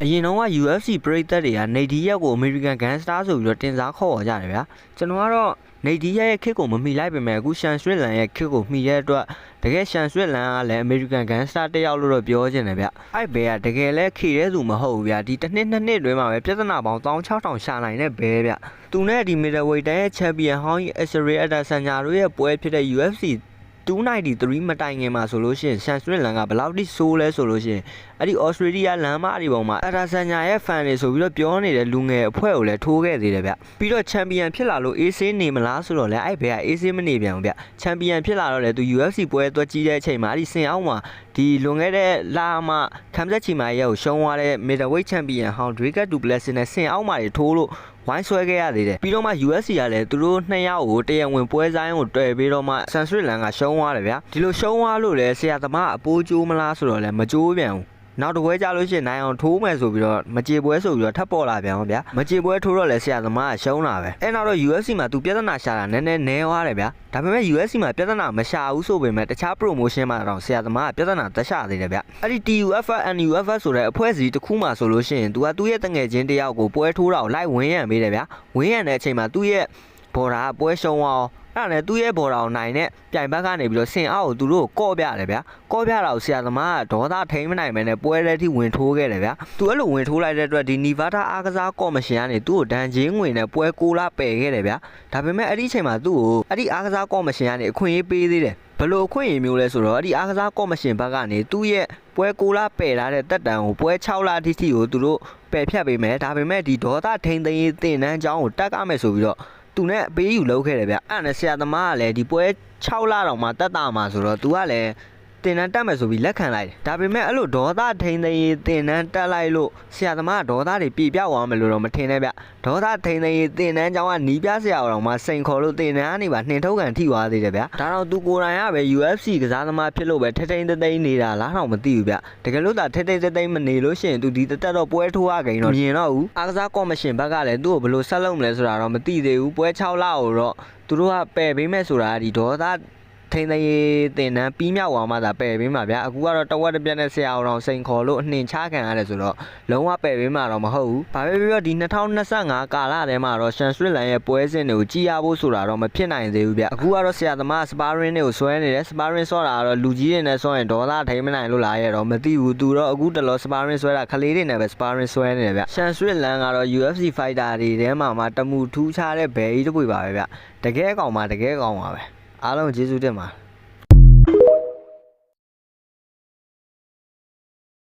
အရင်တော့က UFC ပရိသတ်တွေကနေဒီရက်ကို American Gangster ဆိုပြီးတော့တင်စားခေါ်ကြတယ်ဗျာကျွန်တော်ကတော့နေဒီရက်ရဲ့ခစ်ကိုမမီလိုက်ပေမဲ့အခုရှန်ဆွစ်လန်ရဲ့ခစ်ကိုမီရဲ့အတွက်တကယ်ရှန်ဆွစ်လန်ကလည်း American Gangster တယောက်လို့တော့ပြောချင်တယ်ဗျအဲ့ဘဲကတကယ်လဲခေတဲ့သူမဟုတ်ဘူးဗျဒီတစ်နှစ်နှစ်နှစ်တွင်းမှာပဲပြဿနာပေါင်း16000ရှာနိုင်တဲ့ဘဲဗျသူနဲ့ဒီ middleweight ရဲ့ champion ဟောင်း Israel Adesanya တို့ရဲ့ပွဲဖြစ်တဲ့ UFC 293မတိုင်ခင်မှာဆိုလို့ရှိရင်ရှန်ဆွစ်လန်ကဘယ်လောက်ထိဆိုးလဲဆိုလို့ရှိရင်အဲ့ဒီ Australia လမ်းမတွေပေါ်မှာအဒါဆန်ညာရဲ့ fan တွေဆိုပြီးတော့ပြောနေတဲ့လူငယ်အဖွဲ့ကိုလည်းထိုးခဲ့သေးတယ်ဗျပြီးတော့ champion ဖြစ်လာလို့ AC နေမလားဆိုတော့လည်းအဲ့ဘဲက AC မနေပြန်ဘူးဗျ champion ဖြစ်လာတော့လေသူ UFC ပွဲသွားကြည့်တဲ့အချိန်မှာအဲ့ဒီစင်အောက်မှာဒီလွန်ခဲ့တဲ့လာမှခံဆက်ချီမာရဲ့ကိုရှုံးသွားတဲ့ middleweight champion ဟောင်း Drake Duplessis နဲ့စင်အောက်မှာတွေထိုးလို့ဝိုင်းဆွဲခဲ့ရသေးတယ်ပြီးတော့မှ UFC ကလည်းသူတို့နှစ်ယောက်ကိုတရားဝင်ပွဲဆိုင်ကိုတွေ့ပြီးတော့မှဆန်ဆွစ်လန်ကရှုံးသွားတယ်ဗျာဒီလိုရှုံးသွားလို့လည်းဆရာသမားအပိုးကျိုးမလားဆိုတော့လည်းမကျိုးပြန်ဘူးနောက်တစ်ပွဲကြလို့ရှိရင်နိုင်အောင်ထိုးမယ်ဆိုပြီးတော့မကြေပွဲဆိုပြီးတော့ထပ်ပေါ်လာပြန်အောင်ဗျာမကြေပွဲထိုးတော့လည်းဆရာသမားကရှုံးတာပဲအဲ့နောက်တော့ UFC မှာသူပြဿနာရှာတာနည်းနည်းနဲသွားတယ်ဗျာဒါပေမဲ့ UFC မှာပြဿနာမရှာဘူးဆိုပေမဲ့တခြား promotion မှာတော့ဆရာသမားကပြဿနာတက်ရှာသေးတယ်ဗျအဲ့ဒီ TUFF NUFF ဆိုတဲ့အဖွဲ့အစည်းတစ်ခုမှဆိုလို့ရှိရင်သူကသူ့ရဲ့တငယ်ချင်းတယောက်ကိုပွဲထိုးတာကိုလိုက်ဝင်းရံပေးတယ်ဗျာဝင်းရံတဲ့အချိန်မှာသူ့ရဲ့ဘော်ဒါကပွဲရှုံးအောင်အဲ့ဒါနဲ့သူ့ရဲ့ဘော်ဒါကိုနိုင်တဲ့ပြိုင်ဘက်ကနေပြီးတော့ဆင်အောက်ကိုသူတို့ကိုကော့ပြတယ်ဗျာကော့ပြတာကိုဆရာသမားကဒေါသထိန်မနိုင်မဲနဲ့ပွဲထဲထိဝင်ထိုးခဲ့တယ်ဗျာသူအဲ့လိုဝင်ထိုးလိုက်တဲ့အတွက်ဒီနီဗားဒါအားကစားကော်မရှင်ကနေသူ့ကိုဒဏ်ကြေးငွေနဲ့ပွဲ6လပယ်ခဲ့တယ်ဗျာဒါပေမဲ့အဲ့ဒီအချိန်မှာသူ့ကိုအဲ့ဒီအားကစားကော်မရှင်ကနေအခွင့်အရေးပေးသေးတယ်ဘလို့အခွင့်အရေးမျိုးလဲဆိုတော့အဲ့ဒီအားကစားကော်မရှင်ဘက်ကနေသူ့ရဲ့ပွဲ6လပယ်ထားတဲ့တက်တန်ကိုပွဲ6လတိတိကိုသူတို့ပယ်ဖြတ်ပေးမယ်ဒါပေမဲ့ဒီဒေါသထိန်သိမ်းရေးတင်နန်းအကြောင်းကိုတက်ကမယ်ဆိုပြီးတော့သူနဲ့အပေးယူလုပ်ခဲ့တယ်ဗျအဲ့နဲ့ဆရာသမားကလည်းဒီပွဲ6လတောင်မှတက်တာမှာဆိုတော့သူကလည်းတင်နန်းတက်မယ်ဆိုပြီးလက်ခံလိုက်တယ်ဒါပေမဲ့အဲ့လိုဒေါသထိန်သိမ်းရေးတင်နန်းတက်လိုက်လို့ဆရာသမားကဒေါသတွေပြေပြောက်သွားမယ်လို့တော့မထင်နဲ့ဗျဒေါသထိန်သိမ်းရေးတင်နန်းကြောင်းကနီးပြဆရာတော်မှစိန်ခေါ်လို့တင်နန်းကနေပါနှင်ထုတ်ကန်ထိသွားသေးတယ်ဗျဒါတော့သူကိုယ်တိုင်ကပဲ UFC ကစားသမားဖြစ်လို့ပဲထိထိန်သိမ်းနေတာလားတော့မသိဘူးဗျတကယ်လို့သာထိထိန်သိမ်းမနေလို့ရှိရင်သူဒီတက်တော့ပွဲထိုးရကိန်းတော့မြင်တော့ဘူးအားကစားကော်မရှင်ဘက်ကလည်းသူ့ကိုဘယ်လိုဆက်လုပ်မလဲဆိုတာတော့မသိသေးဘူးပွဲ6လကိုတော့သူတို့ကပယ်ပေးမယ်ဆိုတာဒီဒေါသထိန်သိမ်းတင်နန်းပြီးမြောက်သွားမှသာပယ်ပေးမှာဗျာအခုကတော့တဝက်တစ်ပြက်နဲ့ဆရာအောင်စိန်ခေါ်လို့အနှင်ချခံရတယ်ဆိုတော့လုံးဝပယ်ပေးမှာတော့မဟုတ်ဘူးဘာပဲပြောဒီ2025ကာလထဲမှာတော့ရှန်ဆွစ်လန်ရဲ့ပွဲစဉ်တွေကိုကြည်ရဖို့ဆိုတာတော့မဖြစ်နိုင်သေးဘူးဗျအခုကတော့ဆရာသမားစပါရင်းတွေကိုဆွဲနေတယ်စပါရင်းဆော့တာကတော့လူကြီးတွေနဲ့ဆော့ရင်ဒေါသထိန်မနိုင်လို့လားရဲ့တော့မသိဘူးသူတော့အခုတလောစပါရင်းဆွဲတာခလေးတွေနဲ့ပဲစပါရင်းဆွဲနေတယ်ဗျရှန်ဆွစ်လန်ကတော့ UFC fighter တွေထဲမှာတမူထူးခြားတဲ့ဘယ်ကြီးတစ်ပွေပါပဲဗျတကယ်ကောင်ပါပဲအားလုံးကျေးဇူးတင်ပါ